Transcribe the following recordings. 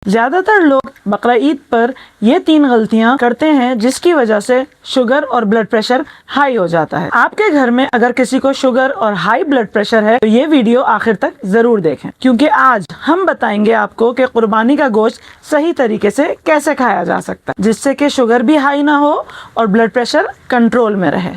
ज़्यादातर लोग बकरा ईद पर ये 3 गलतियां करते हैं जिसकी वजह से शुगर और ब्लड प्रेशर हाई हो जाता है। आपके घर में अगर किसी को शुगर और हाई ब्लड प्रेशर है तो ये वीडियो आखिर तक जरूर देखें, क्योंकि आज हम बताएंगे आपको कि कुर्बानी का गोश्त सही तरीके से कैसे खाया जा सकता है जिससे कि शुगर भी हाई ना हो और ब्लड प्रेशर कंट्रोल में रहे।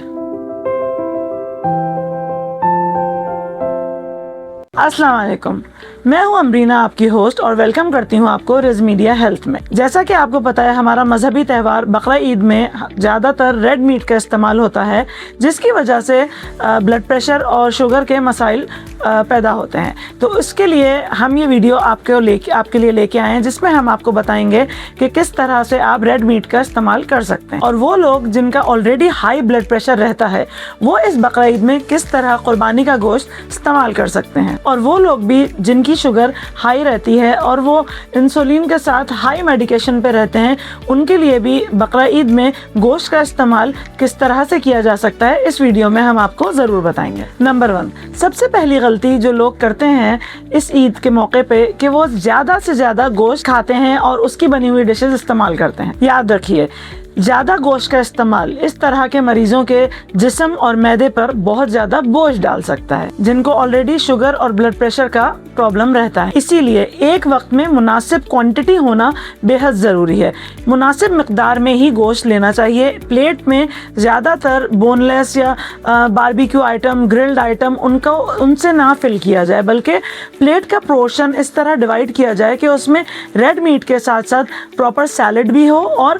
अस्सलाम वालेकुम, मैं हूं अमरीना, आपकी होस्ट, और वेलकम करती हूं आपको रिज मीडिया हेल्थ में। जैसा कि आपको पता है, हमारा मजहबी त्यौहार बकरा ईद में ज़्यादातर रेड मीट का इस्तेमाल होता है, जिसकी वजह से ब्लड प्रेशर और शुगर के मसाइल पैदा होते हैं। तो इसके लिए हम ये वीडियो आपके लिए लेके आए हैं, जिसमें हम आपको बताएंगे कि किस तरह से आप रेड मीट का इस्तेमाल कर सकते हैं, और वो लोग जिनका ऑलरेडी हाई ब्लड प्रेशर रहता है वो इस बकरा ईद में किस तरह कुर्बानी का गोश्त इस्तेमाल कर सकते हैं, और वो लोग भी जिनकी शुगर हाई रहती है और वो इंसुलिन के साथ हाई मेडिकेशन पे रहते हैं, उनके लिए भी बकरा ईद में गोश्त का इस्तेमाल किस तरह से किया जा सकता है इस वीडियो में हम आपको ज़रूर बताएंगे। नंबर 1, सबसे पहली गलती जो लोग करते हैं इस ईद के मौके पे कि वो ज़्यादा से ज़्यादा गोश्त खाते हैं और उसकी बनी हुई डिशेज इस्तेमाल करते हैं। याद रखिए, ज़्यादा गोश्त का इस्तेमाल इस तरह के मरीजों के जिस्म और मैदे पर बहुत ज़्यादा बोझ डाल सकता है, जिनको ऑलरेडी शुगर और ब्लड प्रेशर का प्रॉब्लम रहता है। इसीलिए एक वक्त में मुनासिब क्वांटिटी होना बेहद ज़रूरी है। मुनासिब मिकदार में ही गोश्त लेना चाहिए। प्लेट में ज़्यादातर बोनलेस या बारबेक्यू आइटम, ग्रिल्ड आइटम उनसे ना फिल किया जाए, बल्कि प्लेट का पोर्शन इस तरह डिवाइड किया जाए कि उसमें रेड मीट के साथ साथ प्रॉपर सैलड भी हो और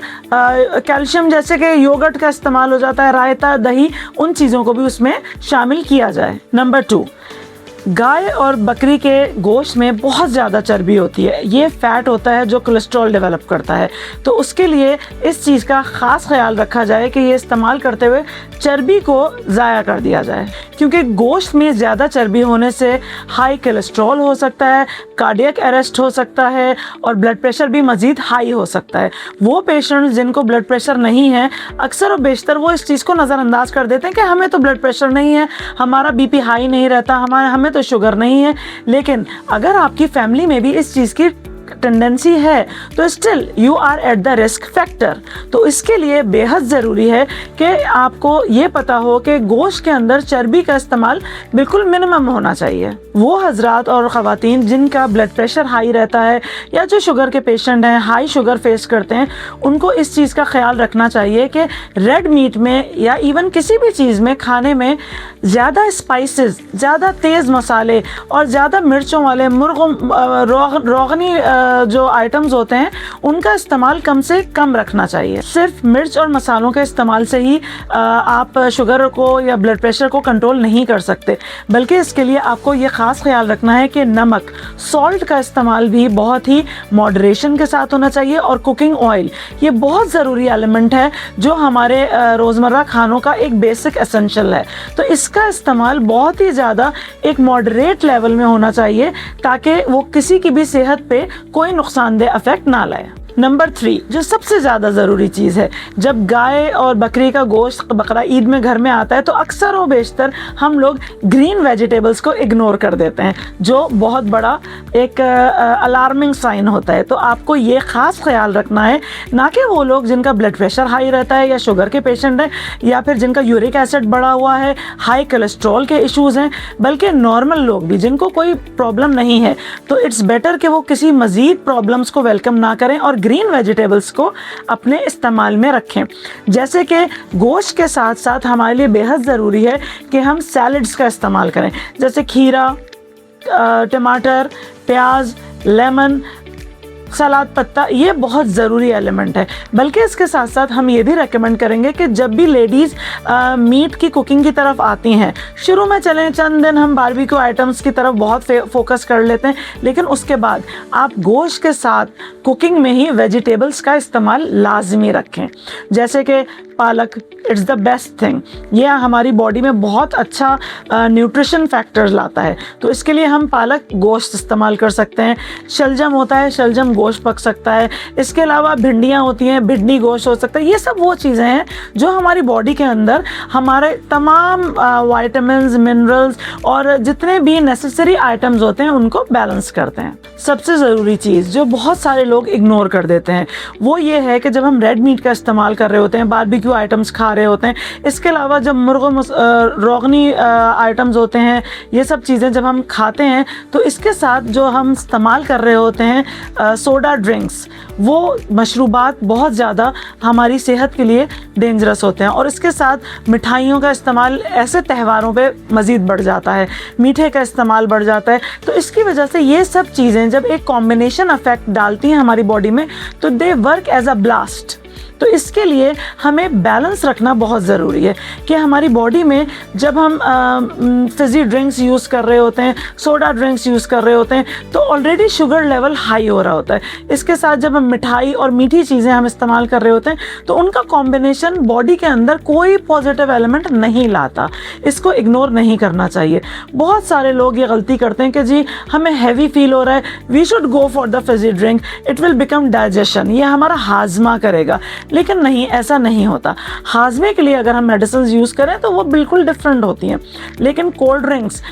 कैल्शियम जैसे कि योगर्ट का इस्तेमाल हो जाता है, रायता, दही, उन चीज़ों को भी उसमें शामिल किया जाए। नंबर 2, गाय और बकरी के गोश्त में बहुत ज़्यादा चर्बी होती है। ये फैट होता है जो कोलेस्ट्रॉल डेवलप करता है, तो उसके लिए इस चीज़ का ख़ास ख्याल रखा जाए कि ये इस्तेमाल करते हुए चर्बी को ज़ाया कर दिया जाए, क्योंकि गोश्त में ज़्यादा चर्बी होने से हाई कोलेस्ट्रॉल हो सकता है, कार्डियक अरेस्ट हो सकता है और ब्लड प्रेशर भी मज़ीद हाई हो सकता है। वो पेशेंट जिनको ब्लड प्रेशर नहीं है, अक्सर और बेशतर वो इस चीज़ को नज़रअंदाज कर देते हैं कि हमें तो ब्लड प्रेशर नहीं है, हमारा बीपी हाई नहीं रहता, हमें तो शुगर नहीं है। लेकिन अगर आपकी फैमिली में भी इस चीज़ की टेंडेंसी है तो still you are at the risk factor. तो इसके लिए बेहद ज़रूरी है कि आपको ये पता हो कि गोश्त के अंदर चर्बी का इस्तेमाल बिल्कुल मिनिमम होना चाहिए। वो हजरात और ख़वातीन जिनका ब्लड प्रेशर हाई रहता है या जो शुगर के पेशेंट हैं, हाई शुगर फेस करते हैं, उनको इस चीज़ का ख्याल रखना चाहिए कि रेड मीट में या इवन किसी भी चीज़ में, खाने में ज़्यादा स्पाइसेस, ज़्यादा तेज़ मसाले और ज़्यादा मिर्चों वाले रोगनी जो आइटम्स होते हैं उनका इस्तेमाल कम से कम रखना चाहिए। सिर्फ मिर्च और मसालों के इस्तेमाल से ही आप शुगर को या ब्लड प्रेशर को कंट्रोल नहीं कर सकते, बल्कि इसके लिए आपको ये ख़ास ख्याल रखना है कि नमक, सॉल्ट का इस्तेमाल भी बहुत ही मॉडरेशन के साथ होना चाहिए, और कुकिंग ऑयल ये बहुत ज़रूरी एलिमेंट है जो हमारे रोज़मर्रा खानों का एक बेसिक एसेंशियल है। तो इसका इस्तेमाल बहुत ही ज़्यादा एक मॉडरेट लेवल में होना चाहिए ताकि वो किसी की भी सेहत पे कोई नुकसानदेह इफेक्ट ना लाए। नंबर 3, जो सबसे ज़्यादा ज़रूरी चीज़ है, जब गाय और बकरी का गोश्त बकरा ईद में घर में आता है तो अक्सर और बेशतर हम लोग ग्रीन वेजिटेबल्स को इग्नोर कर देते हैं, जो बहुत बड़ा एक अलार्मिंग साइन होता है। तो आपको ये ख़ास ख्याल रखना है, ना कि वो लोग जिनका ब्लड प्रेशर हाई रहता है या शुगर के पेशेंट हैं या फिर जिनका यूरिक एसिड बढ़ा हुआ है, हाई कोलेस्ट्रॉल के इशूज़ हैं, बल्कि नॉर्मल लोग भी जिनको कोई प्रॉब्लम नहीं है। तो इट्स बेटर कि वो किसी मज़ीद प्रॉब्लम्स को वेलकम ना करें और ग्रीन वेजिटेबल्स को अपने इस्तेमाल में रखें। जैसे कि गोश्त के साथ साथ हमारे लिए बेहद ज़रूरी है कि हम सैलड्स का इस्तेमाल करें, जैसे खीरा, टमाटर, प्याज, लेमन, सलाद पत्ता, ये बहुत ज़रूरी एलिमेंट है। बल्कि इसके साथ साथ हम ये भी रेकमेंड करेंगे कि जब भी लेडीज़ मीट की कुकिंग की तरफ आती हैं, शुरू में चलें चंद दिन हम बारबेक्यू आइटम्स की तरफ बहुत फोकस कर लेते हैं, लेकिन उसके बाद आप गोश्त के साथ कुकिंग में ही वेजिटेबल्स का इस्तेमाल लाजमी रखें, जैसे कि पालक, इट्स द बेस्ट थिंग। ये हमारी बॉडी में बहुत अच्छा न्यूट्रिशन फैक्टर्स लाता है, तो इसके लिए हम पालक गोश्त इस्तेमाल कर सकते हैं। शलजम होता है, शलजम गोश्त पक सकता है। इसके अलावा भिंडियाँ होती हैं, भिंडी गोश्त हो सकता है। ये सब वो चीज़ें हैं जो हमारी बॉडी के अंदर हमारे तमाम वाइटामिन्स, मिनरल्स और जितने भी नेसेसरी आइटम्स होते हैं उनको बैलेंस करते हैं। सबसे ज़रूरी चीज़ जो बहुत सारे लोग इग्नोर कर देते हैं वो ये है कि जब हम रेड मीट का इस्तेमाल कर रहे होते हैं, बारबेक्यू आइटम्स खा रहे होते हैं, इसके अलावा जब रोगनी आइटम्स होते हैं, ये सब चीज़ें जब हम खाते हैं तो इसके साथ जो हम इस्तेमाल कर रहे होते हैं सोडा ड्रिंक्स, वो मशरूबात बहुत ज़्यादा हमारी सेहत के लिए डेंजरस होते हैं। और इसके साथ मिठाइयों का इस्तेमाल ऐसे त्योहारों पे मज़ीद बढ़ जाता है, मीठे का इस्तेमाल बढ़ जाता है। तो इसकी वजह से ये सब चीज़ें जब एक कॉम्बिनेशन इफेक्ट डालती हैं हमारी बॉडी में तो they work as a blast. तो इसके लिए हमें बैलेंस रखना बहुत ज़रूरी है कि हमारी बॉडी में जब हम फिज़ी ड्रिंक्स यूज़ कर रहे होते हैं, सोडा ड्रिंक्स यूज़ कर रहे होते हैं, तो ऑलरेडी शुगर लेवल हाई हो रहा होता है। इसके साथ जब हम मिठाई और मीठी चीज़ें हम इस्तेमाल कर रहे होते हैं तो उनका कॉम्बिनेशन बॉडी के अंदर कोई पॉजिटिव एलिमेंट नहीं लाता। इसको इग्नोर नहीं करना चाहिए। बहुत सारे लोग ये गलती करते हैं कि जी हमें हैवी फील हो रहा है, we should go for the fizzy drink, it will become digestion, ये हमारा हाजमा करेगा। लेकिन नहीं, ऐसा नहीं होता। हाजमे के लिए अगर हम मेडिसिन यूज़ करें तो वो बिल्कुल डिफरेंट होती हैं, लेकिन कोल्ड ड्रिंक्स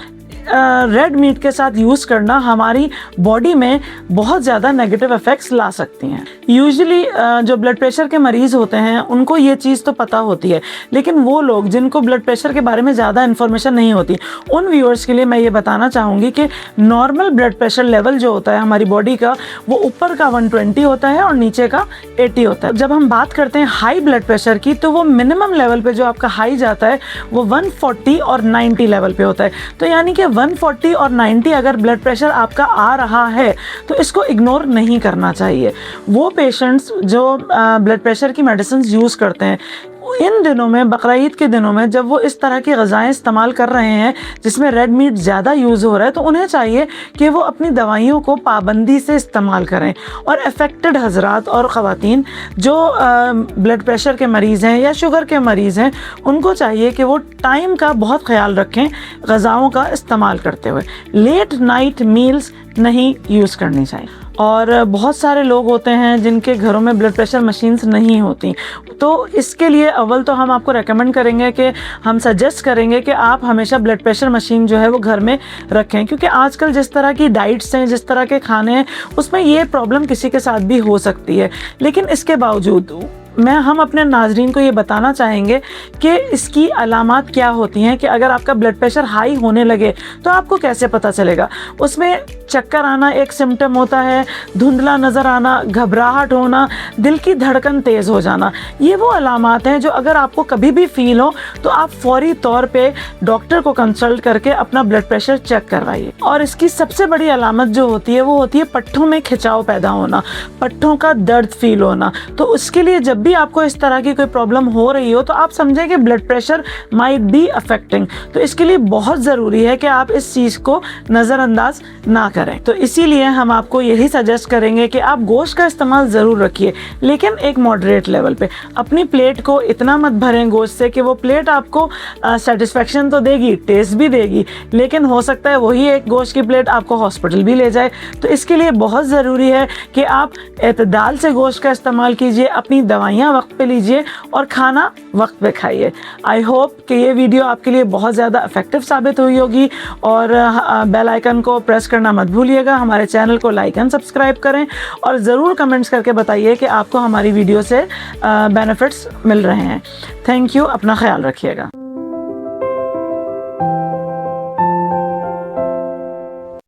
रेड मीट के साथ यूज़ करना हमारी बॉडी में बहुत ज़्यादा नेगेटिव इफ़ेक्ट्स ला सकती हैं। यूजुअली जो ब्लड प्रेशर के मरीज़ होते हैं उनको ये चीज़ तो पता होती है, लेकिन वो लोग जिनको ब्लड प्रेशर के बारे में ज़्यादा इन्फॉर्मेशन नहीं होती, उन व्यूअर्स के लिए मैं ये बताना चाहूँगी कि नॉर्मल ब्लड प्रेशर लेवल जो होता है हमारी बॉडी का, वो ऊपर का 120 होता है और नीचे का 80 होता है। जब हम बात करते हैं हाई ब्लड प्रेशर की, तो वो मिनिमम लेवल पे जो आपका हाई जाता है वो 140 और 90 लेवल पे होता है। तो यानी कि 140 और 90 अगर ब्लड प्रेशर आपका आ रहा है तो इसको इग्नोर नहीं करना चाहिए। वो पेशेंट्स जो ब्लड प्रेशर की मेडिसिन यूज़ करते हैं, इन दिनों में, बकरा ईद के दिनों में, जब वो इस तरह की ग़िज़ाएँ इस्तेमाल कर रहे हैं जिसमें रेड मीट ज़्यादा यूज़ हो रहा है, तो उन्हें चाहिए कि वो अपनी दवाइयों को पाबंदी से इस्तेमाल करें। और अफेक्टेड हज़रात और ख़वातीन जो ब्लड प्रेशर के मरीज़ हैं या शुगर के मरीज़ हैं, उनको चाहिए कि वो टाइम का बहुत ख्याल रखें ग़िज़ाओं का इस्तेमाल करते हुए। लेट नाइट मील्स नहीं यूज़ करनी चाहिए। और बहुत सारे लोग होते हैं जिनके घरों में ब्लड प्रेशर मशीन्स नहीं होती, तो इसके लिए अव्वल तो हम आपको रेकमेंड करेंगे कि हम सजेस्ट करेंगे कि आप हमेशा ब्लड प्रेशर मशीन जो है वो घर में रखें, क्योंकि आजकल जिस तरह की डाइट्स हैं, जिस तरह के खाने हैं, उसमें ये प्रॉब्लम किसी के साथ भी हो सकती है। लेकिन इसके बावजूद हम अपने नाजरीन को ये बताना चाहेंगे कि इसकी अलामात क्या होती हैं, कि अगर आपका ब्लड प्रेशर हाई होने लगे तो आपको कैसे पता चलेगा। उसमें चक्कर आना एक सिम्टम होता है, धुंधला नज़र आना, घबराहट होना, दिल की धड़कन तेज़ हो जाना, ये वो अलामात हैं जो अगर आपको कभी भी फील हो तो आप फौरी तौर पे डॉक्टर को कंसल्ट करके अपना ब्लड प्रेशर चेक करवाइए। और इसकी सबसे बड़ी अलामत जो होती है वो होती है पट्ठों में खिंचाव पैदा होना, पट्ठों का दर्द फील होना। तो उसके लिए जब भी आपको इस तरह की कोई प्रॉब्लम हो रही हो तो आप समझें कि blood pressure might be affecting. तो इसके लिए बहुत ज़रूरी है कि आप इस चीज़ को नज़रअंदाज ना करें। तो इसीलिए हम आपको यही सजेस्ट करेंगे कि आप गोश्त का इस्तेमाल ज़रूर रखिए, लेकिन एक मॉडरेट लेवल पे। अपनी प्लेट को इतना मत भरें गोश्त से कि वो प्लेट आपको सेटिस्फेक्शन तो देगी, टेस्ट भी देगी, लेकिन हो सकता है वही एक गोश्त की प्लेट आपको हॉस्पिटल भी ले जाए। तो इसके लिए बहुत ज़रूरी है कि आप एतदाल से गोश्त का इस्तेमाल कीजिए, अपनी दवाइयाँ वक्त पे लीजिए और खाना वक्त पे खाइए। आई होप कि ये वीडियो आपके लिए बहुत ज़्यादा इफेक्टिव साबित हुई होगी। और बेल आइकन को प्रेस करना मत भूलिएगा। हमारे चैनल को लाइक एंड सब्सक्राइब करें और ज़रूर कमेंट्स करके बताइए कि आपको हमारी वीडियो से बेनिफिट्स मिल रहे हैं। थैंक यू, अपना ख्याल रखिएगा।